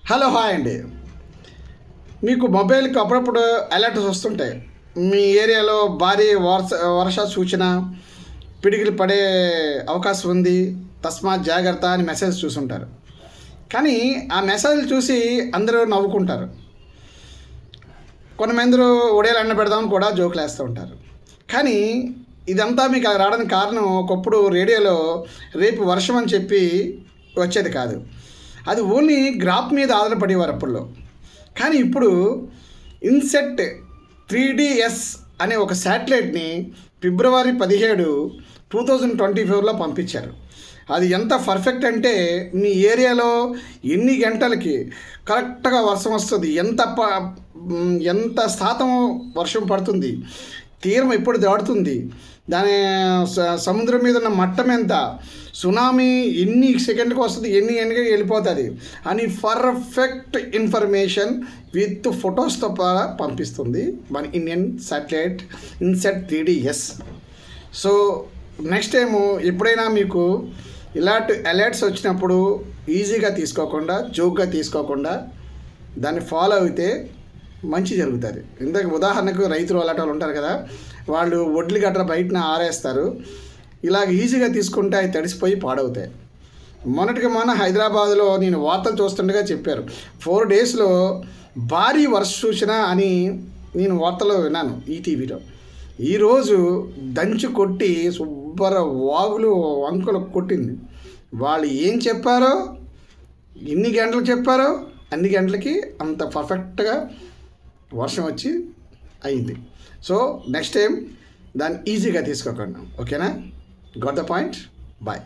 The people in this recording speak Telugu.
హలో హాయ్ అండి. మీకు మొబైల్కి అప్పుడప్పుడు అలర్ట్స్ వస్తుంటాయి. మీ ఏరియాలో భారీ వర్ష సూచన, పిడుగులు పడే అవకాశం ఉంది, తస్మాత్ జాగ్రత్త అని మెసేజ్ చూసుంటారు. కానీ ఆ మెసేజ్లు చూసి అందరూ నవ్వుకుంటారు. కొంతమంది ఒడేలు ఎండ పెడదామని కూడా జోకులు వేస్తూ ఉంటారు. కానీ ఇదంతా మీకు రావడానికి కారణం ఒకప్పుడు రేడియోలో రేపు వర్షం అని చెప్పి వచ్చేది కాదు. అది ఓన్లీ గ్రాఫ్ మీద ఆధారపడేవారు అప్పుల్లో. కానీ ఇప్పుడు ఇన్సెట్ 3DS అనే ఒక శాటిలైట్ని ఫిబ్రవరి 17, 2024లో పంపించారు. అది ఎంత పర్ఫెక్ట్ అంటే మీ ఏరియాలో ఎన్ని గంటలకి కరెక్ట్గా వర్షం వస్తుంది, ఎంత శాతం వర్షం పడుతుంది, తీరం ఎప్పుడు దాటుతుంది, దాని సముద్రం మీద ఉన్న మట్టం ఎంత, సునామీ ఎన్ని సెకండ్కి వస్తుంది, ఎన్ని గంటకి వెళ్ళిపోతుంది అని పర్ఫెక్ట్ ఇన్ఫర్మేషన్ విత్ ఫొటోస్తో పంపిస్తుంది మన Indian satellite INCET 3DS. So next time ఎప్పుడైనా మీకు ఇలాంటి అలర్ట్స్ వచ్చినప్పుడు ఈజీగా తీసుకోకుండా, జోక్గా తీసుకోకుండా దాన్ని ఫాలో అయితే మంచి జరుగుతుంది. ఇందాక ఉదాహరణకు రైతులు అలాంటి వాళ్ళు ఉంటారు కదా, వాళ్ళు వడ్లు గట్ర బయటన ఆరేస్తారు. ఇలాగ ఈజీగా తీసుకుంటే అవి తడిసిపోయి పాడవుతాయి. మొన్న హైదరాబాద్లో నేను వార్తలు చూస్తుండగా చెప్పారు 4 డేస్లో భారీ వర్ష సూచన అని నేను వార్తలో విన్నాను ఈటీవీలో. ఈరోజు దంచి కొట్టి శుభ్ర వాగులు వంకలు కొట్టింది. వాళ్ళు ఏం చెప్పారో, ఎన్ని గంటలు చెప్పారో అన్ని గంటలకి అంత పర్ఫెక్ట్గా వర్షం వచ్చి అయింది. సో నెక్స్ట్ టైం దాన్ని ఈజీగా తీసుకోకండి. ఓకేనా? Got the point. బాయ్.